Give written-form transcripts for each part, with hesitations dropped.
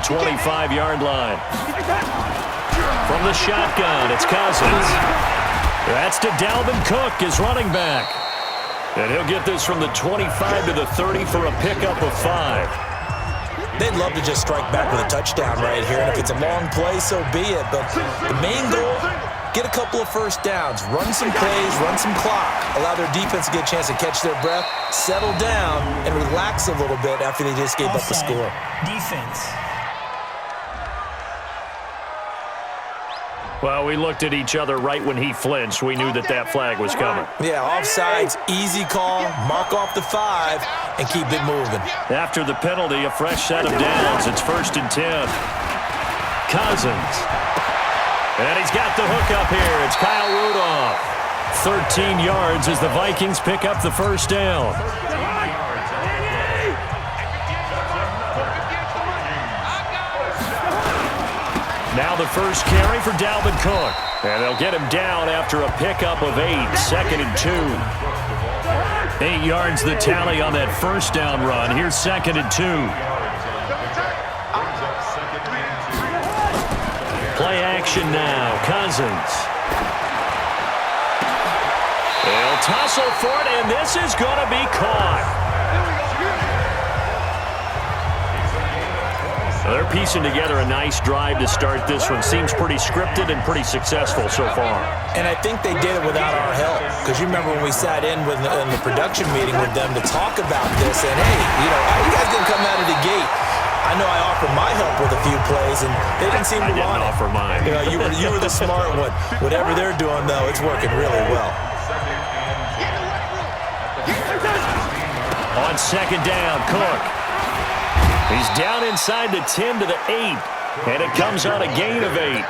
25-yard line. From the shotgun, it's Cousins. That's to Dalvin Cook, his running back. And he'll get this from the 25 to the 30 for a pickup of 5. They'd love to just strike back with a touchdown right here, and if it's a long play, so be it. But the main goal, get a couple of first downs, run some plays, run some clock, allow their defense to get a chance to catch their breath, settle down, and relax a little bit after they just gave up the score. Defense. Well, we looked at each other right when he flinched. We knew that that flag was coming. Yeah, offsides, easy call, mark off the 5, and keep it moving. After the penalty, a fresh set of downs. It's 1st and 10. Cousins. And he's got the hook up here. It's Kyle Rudolph. 13 yards as the Vikings pick up the first down. Now the first carry for Dalvin Cook. And they'll get him down after a pickup of 8, 2nd and 2. 8 yards the tally on that first down run. Here's 2nd and 2. Play action now. Cousins. They'll tussle for it, and this is going to be caught. They're piecing together a nice drive to start this one. Seems pretty scripted and pretty successful so far. And I think they did it without our help. Because you remember when we sat in the production meeting with them to talk about this, and hey, how you guys didn't come out of the gate? I know I offered my help with a few plays, and they didn't seem to want it. I didn't offer mine. You were the smart one. Whatever they're doing, though, it's working really well. On 2nd down, Cook. He's down inside the 10 to the 8, and it comes on a gain of 8.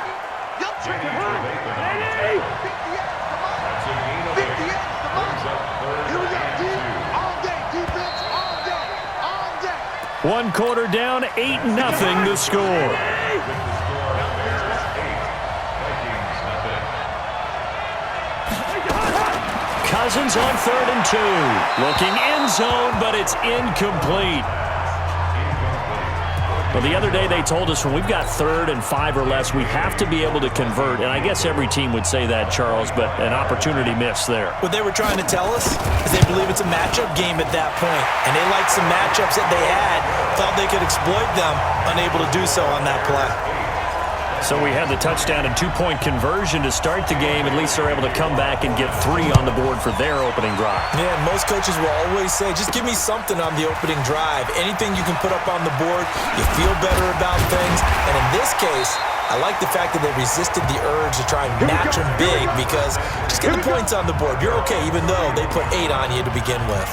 One quarter down, 8-0 the score. Cousins on 3rd and 2. Looking end zone, but it's incomplete. Well, the other day they told us when we've got 3rd and 5 or less, we have to be able to convert. And I guess every team would say that, Charles, but an opportunity missed there. What they were trying to tell us is they believe it's a matchup game at that point. And they liked some matchups that they had, thought they could exploit them, unable to do so on that play. So we had the touchdown and 2-point conversion to start the game. At least they're able to come back and get 3 on the board for their opening drive. Yeah, most coaches will always say, just give me something on the opening drive. Anything you can put up on the board, you feel better about things. And in this case, I like the fact that they resisted the urge to try and match them big because just get the points on the board. You're okay, even though they put 8 on you to begin with.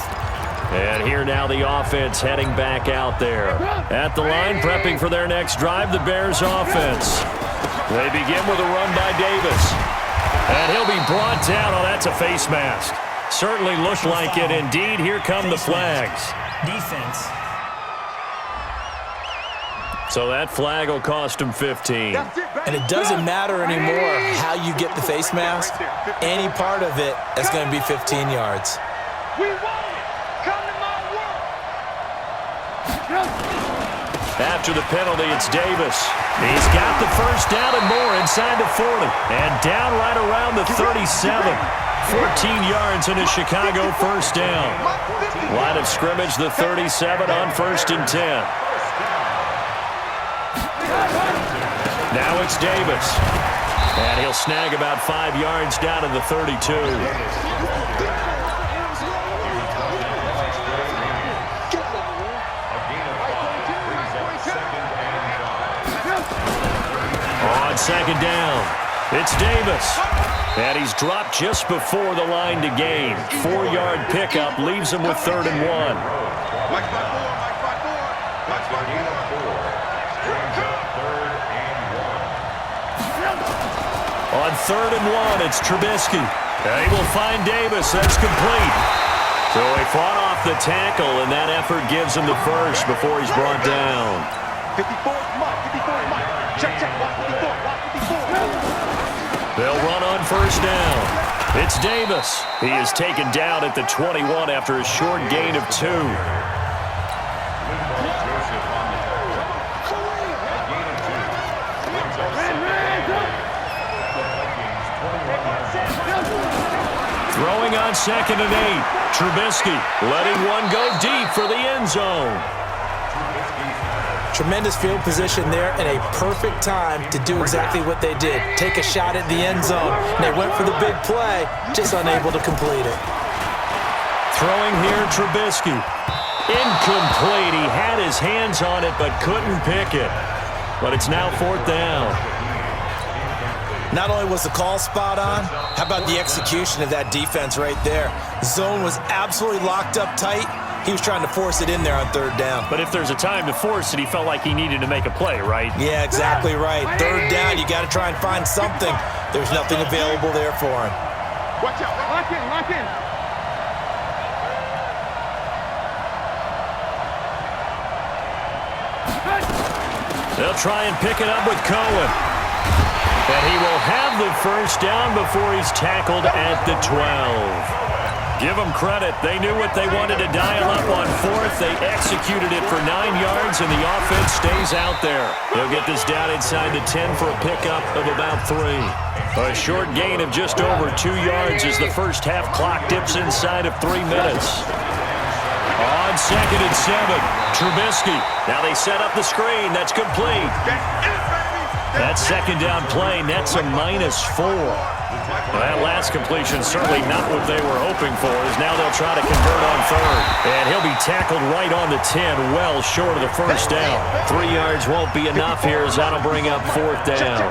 And here now the offense heading back out there. At the line, prepping for their next drive, the Bears offense. They begin with a run by Davis. And he'll be brought down. Oh, that's a face mask. Certainly looked like it. Indeed, here come the flags. Defense. So that flag will cost him 15. And it doesn't matter anymore how you get the face mask. Any part of it is going to be 15 yards. After the penalty, it's Davis. He's got the first down and more inside the 40. And down right around the 37. 14 yards in a Chicago first down. Line of scrimmage, the 37 on 1st and 10. Now it's Davis. And he'll snag about 5 yards down to the 32. On 2nd down, it's Davis. And he's dropped just before the line to gain. 4-yard pickup leaves him with 3rd and 1. On 3rd and 1, it's Trubisky. And he will find Davis. That's complete. So he fought off the tackle, and that effort gives him the first before he's brought down. 54, check, watch 54, watch 54. They'll run on first down. It's Davis. He is taken down at the 21 after a short gain of 2. on 2nd and 8. Trubisky letting one go deep for the end zone. Tremendous field position there and a perfect time to do exactly what they did. Take a shot at the end zone. And they went for the big play, just unable to complete it. Throwing here, Trubisky. Incomplete. He had his hands on it but couldn't pick it. But it's now 4th down. Not only was the call spot on, how about the execution of that defense right there? Zone was absolutely locked up tight. He was trying to force it in there on 3rd down. But if there's a time to force it, he felt like he needed to make a play, right? Yeah, exactly right. 3rd down, you got to try and find something. There's nothing available there for him. Watch out. Lock in, lock in. They'll try and pick it up with Cohen. And he will have the 1st down before he's tackled at the 12. Give them credit. They knew what they wanted to dial up on 4th. They executed it for 9 yards, and the offense stays out there. They'll get this down inside the 10 for a pickup of about 3. A short gain of just over 2 yards as the first half clock dips inside of 3 minutes. On 2nd and 7, Trubisky. Now they set up the screen. That's complete. That 2nd down play nets a -4. That last completion certainly not what they were hoping for, as now they'll try to convert on 3rd. And he'll be tackled right on the 10, well short of the 1st down. 3 yards won't be enough here, as that'll bring up 4th down.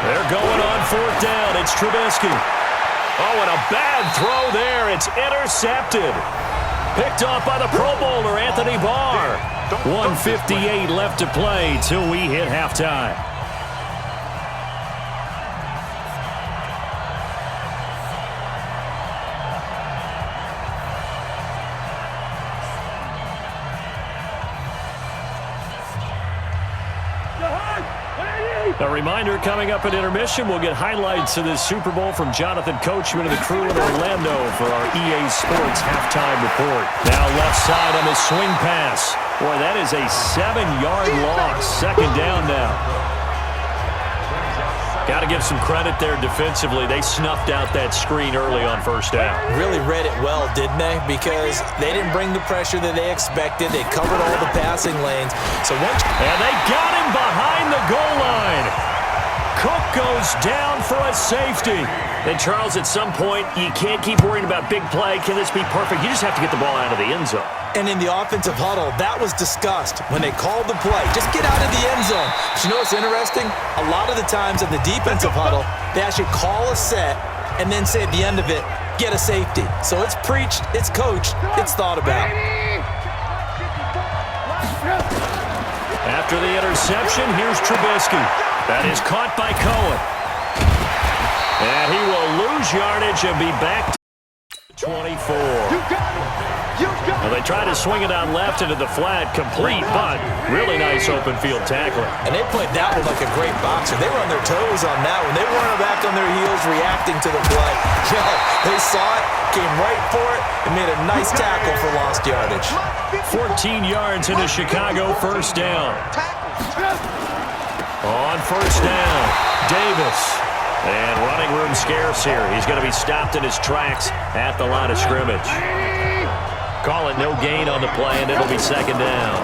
They're going on 4th down. It's Trubisky. Oh, and a bad throw there. It's intercepted. Picked off by the Pro Bowler, Anthony Barr. 1:58 left to play till we hit halftime. A reminder, coming up at intermission, we'll get highlights of this Super Bowl from Jonathan Coachman and the crew in Orlando for our EA Sports halftime report. Now left side on the swing pass. Boy, that is a 7-yard loss. 2nd down now. Got to give some credit there defensively. They snuffed out that screen early on 1st down. Really read it well, didn't they? Because they didn't bring the pressure that they expected. They covered all the passing lanes. And they got him behind the goal line. Cook goes down for a safety. And, Charles, at some point, you can't keep worrying about big play. Can this be perfect? You just have to get the ball out of the end zone. And in the offensive huddle, that was discussed when they called the play. Just get out of the end zone. But you know what's interesting? A lot of the times in the defensive huddle, they actually call a set and then say at the end of it, get a safety. So it's preached, it's coached, it's thought about. After the interception, here's Trubisky. That is caught by Cohen. And he will lose yardage and be back to 24. Well, they try to swing it out left into the flat, complete, but really nice open field tackling. And they played that one like a great boxer. They were on their toes on that one. They weren't back on their heels reacting to the play. No, they saw it, came right for it, and made a nice tackle for lost yardage. 14 yards into Chicago, 1st down. On 1st down, Davis. And running room scarce here. He's going to be stopped in his tracks at the line of scrimmage. Call it no gain on the play, and it'll be 2nd down.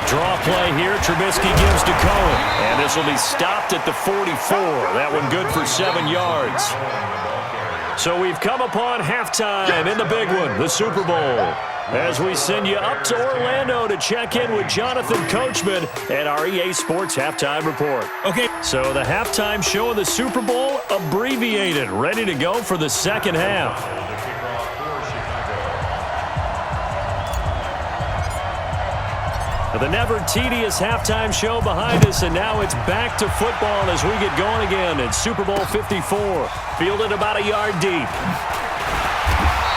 Draw play here. Trubisky gives to Cohen. And this will be stopped at the 44. That one good for 7 yards. So we've come upon halftime in the big one, the Super Bowl, as we send you up to Orlando to check in with Jonathan Coachman and our EA Sports halftime report. Okay, so the halftime show of the Super Bowl abbreviated, ready to go for the 2nd half. The never-tedious halftime show behind us, and now it's back to football as we get going again in Super Bowl 54. Fielded about a yard deep.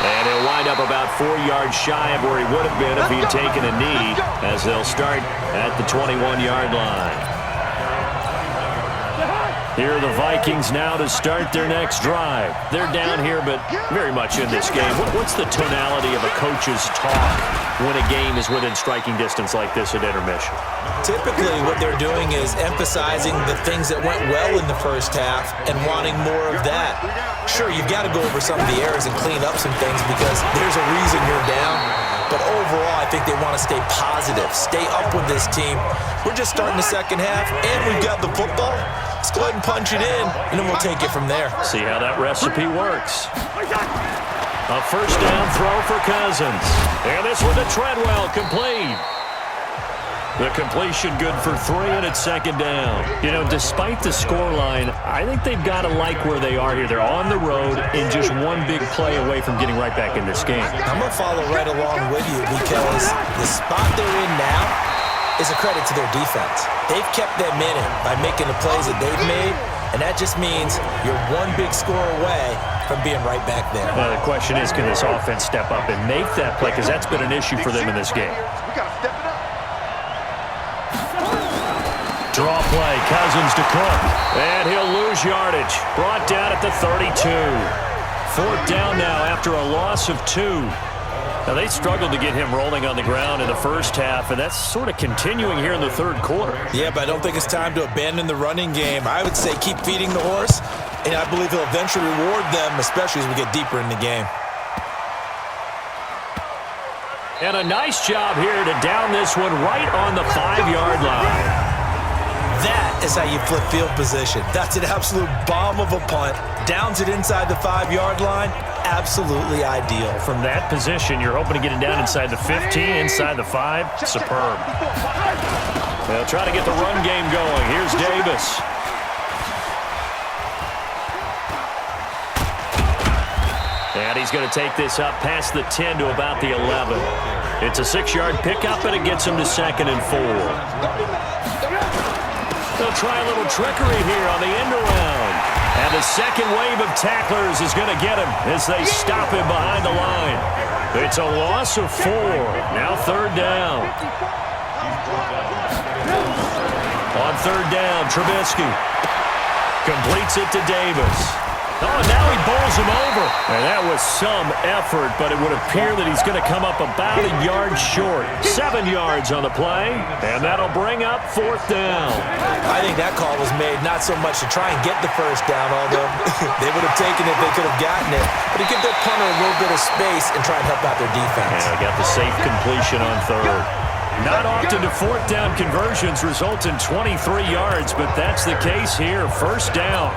And he'll wind up about 4 yards shy of where he would have been if he had taken a knee, as they'll start at the 21-yard line. Here are the Vikings now to start their next drive. They're down here, but very much in this game. What's the tonality of a coach's talk when a game is within striking distance like this at intermission? typically what they're doing is emphasizing the things that went well in the first half and wanting more of that. Sure, you've got to go over some of the errors and clean up some things because there's a reason you're down. But overall, I think they want to stay positive, stay up with this team. We're just starting the second half, and we've got the football. Let's go ahead and punch it in, and then we'll take it from there. See how that recipe works. A first down throw for Cousins. And this one to Treadwell, complete. The completion good for 3, and it's second down. You know, despite the scoreline, I think they've got to like where they are here. They're on the road and just one big play away from getting right back in this game. I'm going to follow right along with you because the spot they're in now is a credit to their defense. They've kept them in it by making the plays that they've made, and that just means you're one big score away from being right back there. Well, the question is, can this offense step up and make that play? Because that's been an issue for them in this game. We got to step it up. Draw play, Cousins to Cook. And he'll lose yardage. Brought down at the 32. Fourth down now after a loss of 2. Now, they struggled to get him rolling on the ground in the first half, and that's sort of continuing here in the third quarter. Yeah, but I don't think it's time to abandon the running game. I would say keep feeding the horse, and I believe he'll eventually reward them, especially as we get deeper in the game. And a nice job here to down this one right on the 5-yard line. That is how you flip field position. That's an absolute bomb of a punt. Downs it inside the 5-yard line. Absolutely ideal. From that position, you're hoping to get it down inside the 15, inside the 5. Superb. They'll try to get the run game going. Here's Davis. And he's going to take this up past the 10 to about the 11. It's a 6-yard pickup, and it gets him to 2nd and 4. They'll try a little trickery here on the end around. And the second wave of tacklers is going to get him as they stop him behind the line. It's a loss of 4. Now third down. On third down, Trubisky completes it to Davis. Oh, now he bowls him over. And that was some effort, but it would appear that he's going to come up about a yard short. 7 yards on the play, and that'll bring up fourth down. I think that call was made not so much to try and get the first down, although they would have taken it, they could have gotten it, but to give their punter a little bit of space and try and help out their defense. And they got the safe completion on third. Not often do fourth down conversions result in 23 yards, but that's the case here. First down.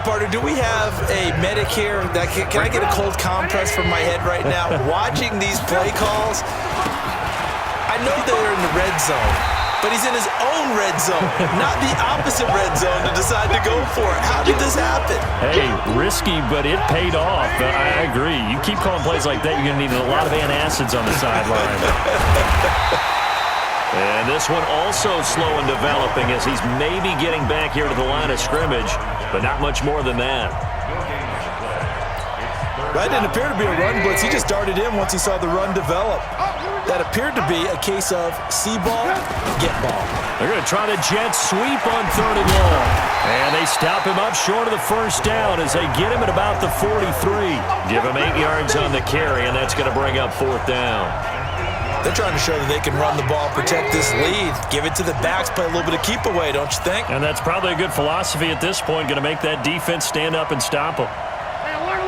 Partner, do we have a medic here? Can I get a cold compress from my head right now? Watching these play calls, I know they're in the red zone, but he's in his own red zone, not the opposite red zone to decide to go for it. How did this happen? Hey, risky, but it paid off. I agree. You keep calling plays like that, you're going to need a lot of antacids on the sideline. And this one also slow in developing as he's maybe getting back here to the line of scrimmage, but not much more than that. That didn't appear to be a run blitz. He just darted in once he saw the run develop. That appeared to be a case of see ball, get ball. They're going to try the jet sweep on third and long. And they stop him up short of the first down as they get him at about the 43. Give him 8 yards on the carry, and that's going to bring up fourth down. They're trying to show that they can run the ball, protect this lead, give it to the backs, play a little bit of keep away, don't you think? And that's probably a good philosophy at this point, going to make that defense stand up and stop them. Hey, alert.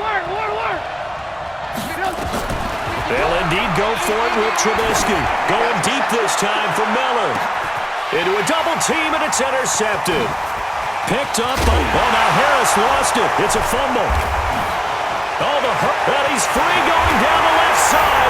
They'll indeed go for it with Trubisky. Going deep this time for Miller. Into a double team, and it's intercepted. Picked up. Oh, now Harris lost it. It's a fumble. Oh, and he's free going down the left side.